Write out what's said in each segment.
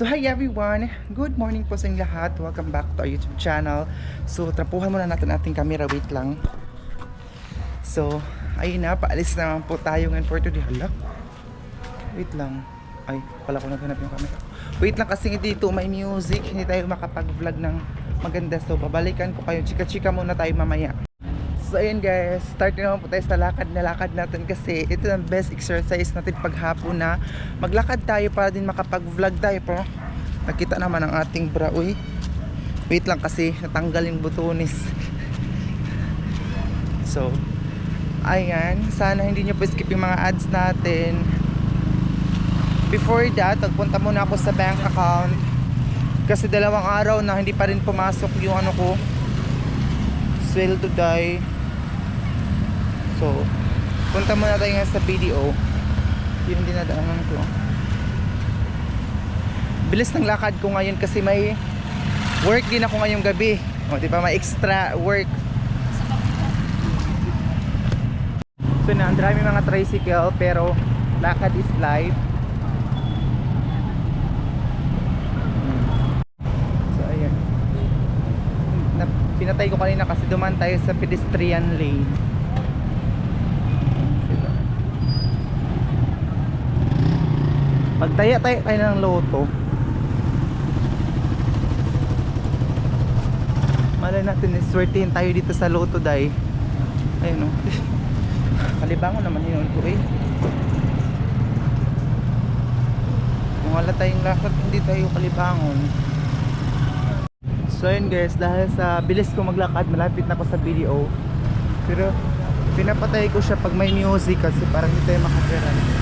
So hi everyone, good morning po sa inyong lahat. Welcome back to our YouTube channel. So trapuhan muna natin ating camera, wait lang. So ayun na, paalis naman po tayo ngayon for today. Hala, wait lang. Ay, pala ko naghanap yung camera. Wait lang kasi dito may music, hindi tayo makapag-vlog ng maganda. So babalikan ko kayo, chika-chika muna tayo mamaya. So ayun guys, start na naman po tayo sa lakad natin kasi ito ang best exercise natin paghapon na maglakad tayo para din makapag-vlog tayo po. Nakita naman ang ating bra. Uy, wait lang kasi natanggal yung butonis. So ayan, sana hindi nyo po skip yung mga ads natin. Before that, magpunta muna ako sa bank account kasi 2 araw na hindi pa rin pumasok yung ano ko, sweldo day. So, punta muna tayo nga sa BDO. Yun yung dinadaanan ko. Bilis ng lakad ko ngayon kasi may work din ako ngayong gabi. O, di ba? May extra work. So, na, ang dami mga tricycle pero lakad is life. So, ayan. Pinatay ko kanina kasi duman tayo sa pedestrian lane. Magtaya tayo ng loto. Malay natin iswertihin tayo dito sa loto day. Ayun o. Kalibangon naman yun ko eh. Kung wala tayong lakad, hindi tayo kalibangon. So yun guys, dahil sa bilis ko maglakad, malapit na ako sa BDO. Pero pinapatay ko siya pag may music kasi parang hindi tayo makapiran.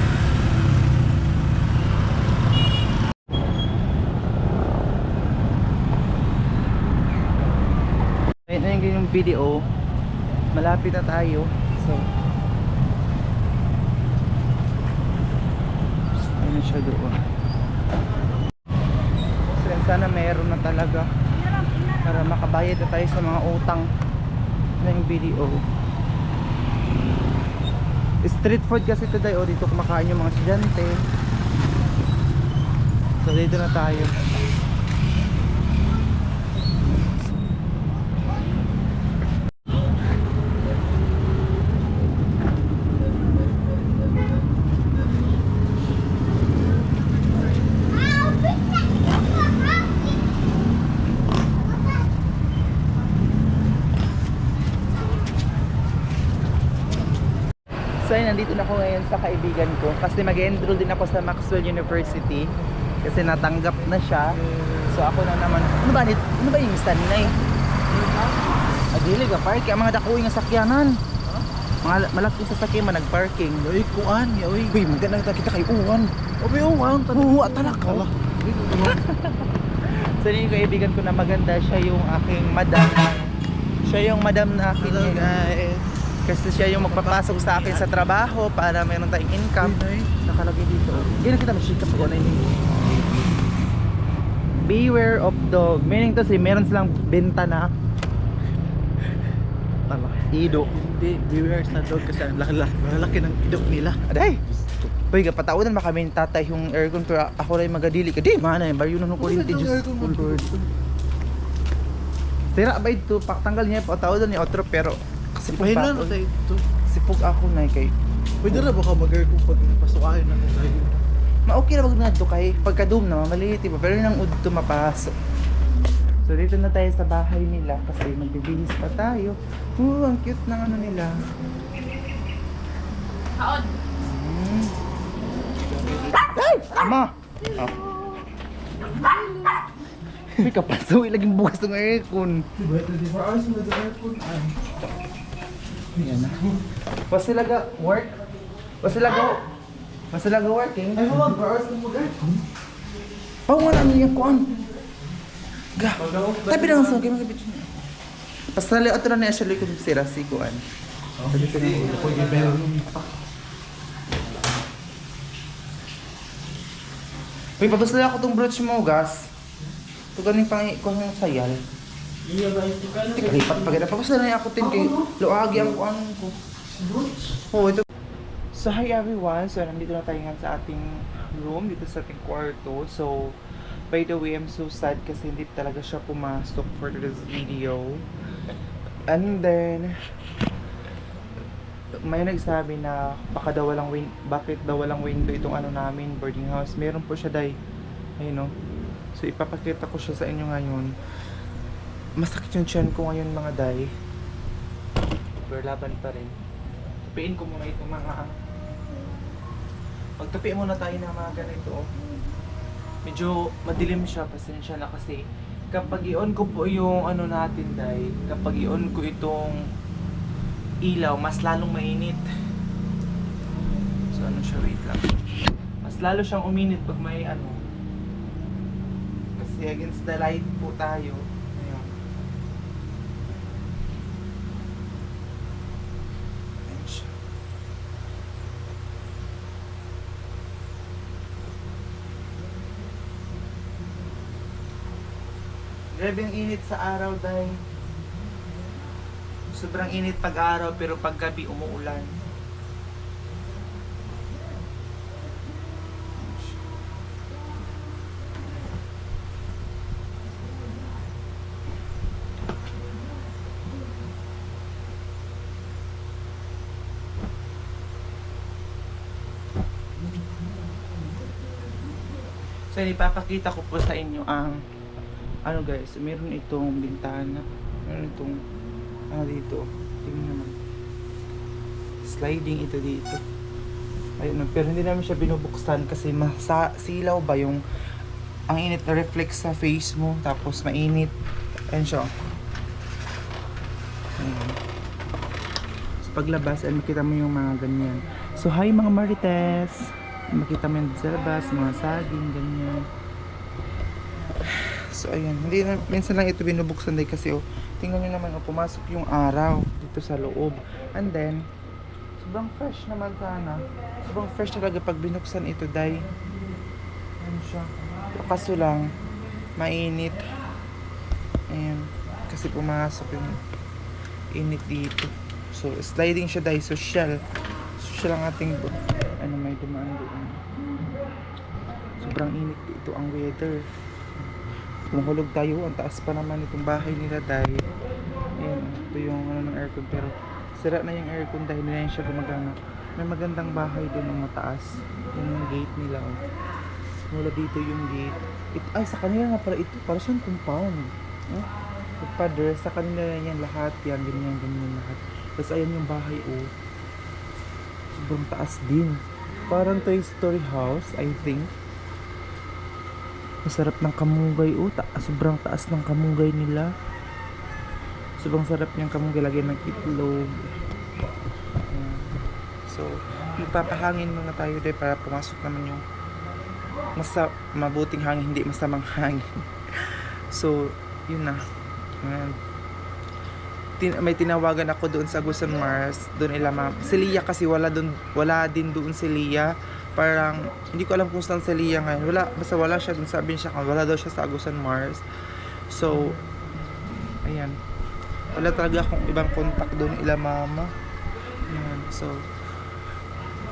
Ayun yung video, malapit na tayo. So ayun na siya doon. So sana mayroon na talaga para makabayad na tayo sa mga utang na yung video. Street food kasi today, o dito kumakain yung mga estudyante. So dito na tayo. So ayun, nandito na ako ngayon sa kaibigan ko kasi mag-enroll din ako sa Maxwell University kasi natanggap na siya. So ako na naman, ano ba yung sanay? Adili ka parking, ang mga dakuing nga sakyanan. Mga malaking sasakyan man nagparking. Uy, kuan ya uy. Uy, maganda na kita kay Uwan. Oy, uwan. Oo, talaga. So yun yung kaibigan ko na maganda, siya yung aking madam. Siya yung madam na akin. Hello guys. Kasi siya yung magpapasok sa akin sa trabaho para meron tayong income. Nakalagay dito. Hindi na kita masyika pag online. Beware of dog. Meaning to say, meron silang benta na ido. Hindi, beware sa dog kasi ang laki ng idok nila. Aday! Uy, pataunan ba kami ng tatay yung aircon pero ako lang magadili ka. Di, mana yung baryo nung kurinti. Sira ba ito? Tanggal niya pataunan ni Otro pero kasi Pahinan mo tayo ito. sipog ako na kay. Pwede na baka mag-aircon pag pasukahin na kung tayo. Ma-okay na wag na ito kay pagka-doom na maliit diba? Pero nang udto mapasok. So dito na tayo sa bahay nila kasi magbibihis pa tayo. Ang cute ng ano nila. Haon. Ay! Ama! Oh. Uy, kapasawi laging bukas ng aircon. Diba ito, 24 hours mo nag-aircon. Yan na. Was sila ga work? Was sila ga working? Ay, mga 4 hours na mag-aircon. Wala niya kuan. Ga. Tabi na sa game kapit. Pasali ato na siya ko sira si kuan. Sabi ko na, pwede meron yung pa. Uy, pabasala ako tong brooch mo, gas. Ito ganing pang ikon ng sayal. Iya ba ito ka na? Lipat pa ganda. Pabasala na ako tin kay luagi ang kuan ko. Oh, ito. So hi everyone. So nandito na tayo nga sa ating room, dito sa ating kwarto. So By the way, I'm so sad kasi hindi talaga siya pumasok for this video. And then, may nagsabi na baka daw walang bakit daw walang window itong ano namin, boarding house. Meron po siya, day. Ayun, no? So, ipapakita ko siya sa inyo ngayon. Masakit yung tiyan ko ngayon, mga day. Pero laban pa rin. Tapiin ko muna itong mga... Magtapiin muna tayo ng mga ganito. Medyo madilim siya, pasensya na kasi kapag i-on ko po yung ano natin, day, kapag i-on ko itong ilaw, mas lalong mainit. So ano siya, wait lang. Mas lalo siyang uminit pag may ano. Kasi against the light po tayo. Ayan. Ayan siya. Grabe ang init sa araw, dahil sobrang init pag-araw pero pag gabi umuulan. So, ipapakita ko po sa inyo ang ano, guys, meron itong bintana, meron itong dito, tingnan naman, sliding ito dito. Ayun, pero hindi namin siya binubuksan kasi silaw ba yung ang init na reflect sa face mo, tapos mainit. Ayun siya. Ayun. So, paglabas ay makita mo yung mga ganyan. So hi mga marites, makita mo yung sa labas, mga saging, ganyan. So ayan, hindi na, minsan lang ito binubuksan, day, kasi tingnan nyo naman, pumasok yung araw dito sa loob. And then, sobrang fresh naman sana. Sobrang fresh talaga pag binuksan ito, day. Ano siya? Kaso lang, mainit. Ayan, kasi pumasok yung init dito. So, sliding siya, day. Social ang ating, ano, may dumaan doon. Sobrang init dito ang weather. Mahulog tayo, ang taas pa naman itong bahay nila, dahil ayan, ito yung ano ng aircon, pero sira na yung aircon dahil hindi na siya gumagana. May magandang bahay doon ng mataas, yung gate nila, mula dito yung gate. Ay, sa kanila nga pala ito, para siyang compound, pader, sa kanila yan lahat, yan, ganyan lahat. Tapos ayan yung bahay, sobrang taas din, parang Toy Story house, I think. Masarap ng kamugay, sobrang taas ng kamugay nila. Sobrang sarap niyang kamugay, lagyan ng itlog. So, magpapahangin muna tayo, dahil para pumasok naman yung mabuting hangin, hindi masamang hangin. So, yun na. May tinawagan ako doon sa Agusan Mars, doon si Lia, kasi wala din doon si Lia. Parang hindi ko alam kung saan si Lia ngayon. Basta wala siya doon, sabi niya wala daw siya sa Agusan Mars. So ayan, wala talaga akong ibang contact doon, ila mama. Ayan, so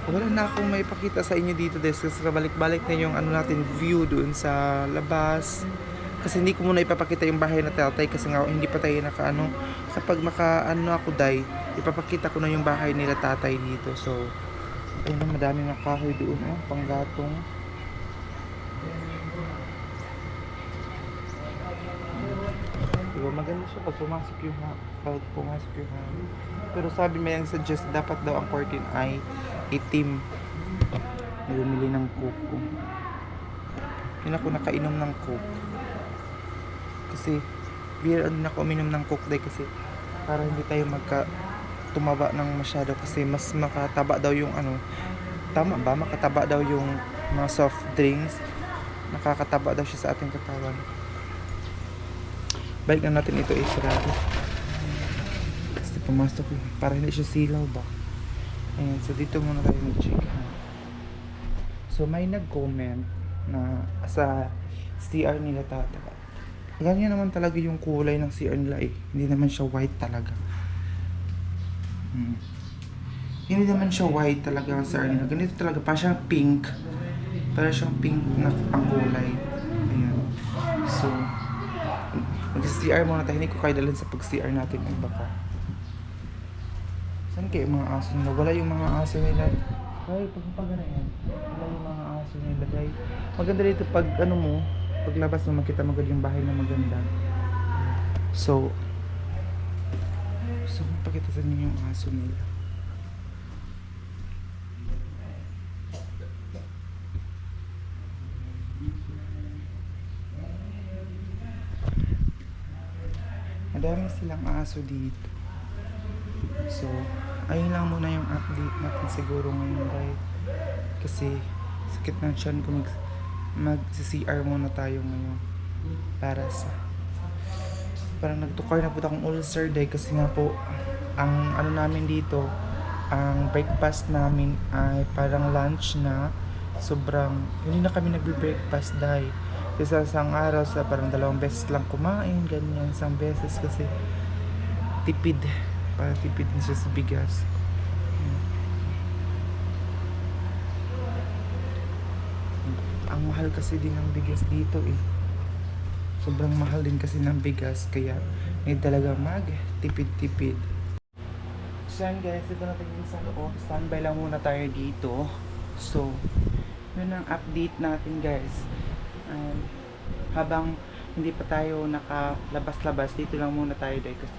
wala na akong may pakita sa inyo dito, kasi balik-balik na yung ano natin, view doon sa labas. Kasi hindi ko muna ipapakita yung bahay na tatay, kasi nga hindi pa tayo nakaano. Kapag makaano ako, day, ipapakita ko na yung bahay nila tatay dito. So ayun na, madaming nakahoy doon, panggatong. Diba, maganda siya pag pumasok yung hangin. Pero sabi, may ang suggest, dapat daw ang curtain ay itim. Bumili ng coke. Yun ako nakainom ng coke. Kasi bihira din ako uminom ng coke, day, kasi para hindi tayo tumaba ng masyado, kasi mas makataba daw yung ano, tama ba? Makataba daw yung mga soft drinks. Nakakataba daw siya sa ating katawan. Balik na natin ito, sarado. Kasi pumasok yun, para hindi siya silaw ba. Ayan, so dito muna tayo mag-check. So may nag-comment na sa CR nila tata. Ganyan naman talaga yung kulay ng CR nila, hindi naman siya white talaga. Hindi naman siya white talaga ang CR nila. Ganito talaga, parang siyang pink. Parang siyang pink na ang kulay. Ayan. CR muna tayo. Hindi ko kayo dalhin sa pag-CR natin ng baka. Saan kayo yung mga aso nila? Wala yung mga aso nila. Ay, pag na yan. Wala yung mga aso nila, guys. Maganda dito pag ano mo, paglabas mo makita mo agad yung bahay na maganda. So, pakita sa inyo yung aso nila. Madami silang aso dito. So, ayun lang muna yung update natin siguro ngayon, guys. Kasi, sakit ng tiyan ko mag-CR muna tayo ngayon. Parang nagtukar na po akong ulcer day kasi nga po, ang ano namin dito, ang breakfast namin ay parang lunch na. Sobrang, hindi na kami nagbe-breakfast dahil isa isang araw sa parang 2 beses lang kumain, ganyan, isang beses kasi tipid, para tipid din siya sa bigas. Ang mahal kasi din ng bigas dito eh. Sobrang mahal din kasi ng bigas, kaya may talaga tipid-tipid. So yan guys, ito na tayo sa loob. Standby lang muna tayo dito. So, yun ang update natin guys. Habang hindi pa tayo nakalabas-labas, dito lang muna tayo dahil kasi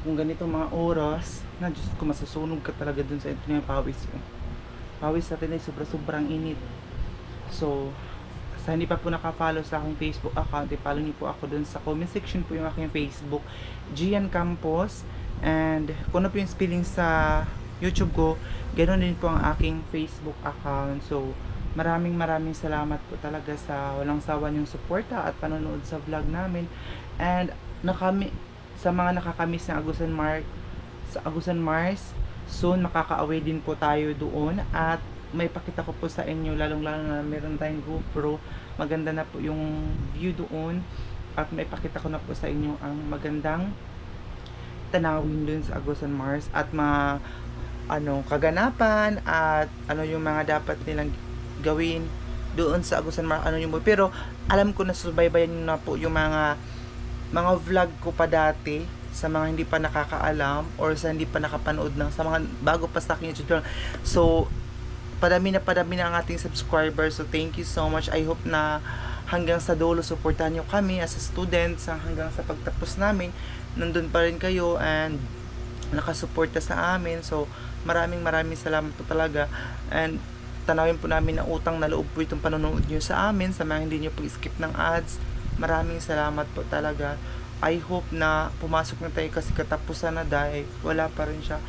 kung ganito mga oras na Diyos ko, masusunog ka talaga dun sa ito yung pawis mo. Pawis natin ay sobrang init. So, sa hindi pa po naka-follow sa aking Facebook account, i-follow niyo po ako dun sa comment section po yung aking Facebook, Gian Campos. And kung ano po yung spelling sa YouTube ko, ganoon din po ang aking Facebook account. So, maraming salamat po talaga sa walang sawa niyong suporta at panonood sa vlog namin. And sa mga nakakamiss ng Agusan Mars, soon makaka-away din po tayo doon at may pakita ko po sa inyo, lalong na meron tayong GoPro. Maganda na po yung view doon at may pakita ko na po sa inyo ang magandang tanawin doon sa Agusan Mars at kaganapan at ano yung mga dapat nilang gawin doon sa Agusan Mars, pero alam ko na subaybayan nyo na po yung mga vlog ko pa dati sa mga hindi pa nakakaalam or sa hindi pa nakapanood sa mga bago pa sa akin YouTube channel. So padami na ang ating subscribers, so thank you so much. I hope na hanggang sa dulo suportahan nyo kami as a students, hanggang sa pagtapos namin nandun pa rin kayo and nakasuporta sa amin. So maraming salamat po talaga, and tanawin po namin na utang na loob po itong panonood nyo sa amin, sa mga hindi nyo po skip ng ads. Maraming salamat po talaga. I hope na pumasok na tayo kasi katapusan na dahil wala pa rin siya.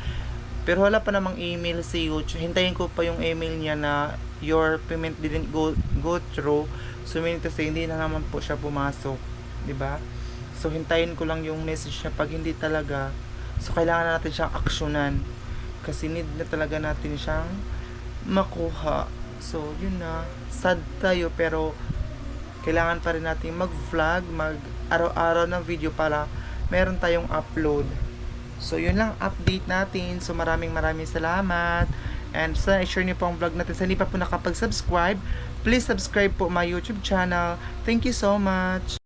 Pero wala pa namang email si YouTube. Hintayin ko pa yung email niya na your payment didn't go through. So meaning to say, hindi na naman po siya pumasok, 'di ba? So hintayin ko lang yung message niya pag hindi talaga. So kailangan na natin siyang aksyonan kasi need na talaga natin siyang makuha. So yun na, sad tayo pero kailangan pa rin natin mag-vlog, araw-araw ng video para meron tayong upload. So yun lang update natin. So maraming salamat. And sana i-share niyo po ang vlog natin. Sa hindi pa po nakapag-subscribe, please subscribe po my YouTube channel. Thank you so much.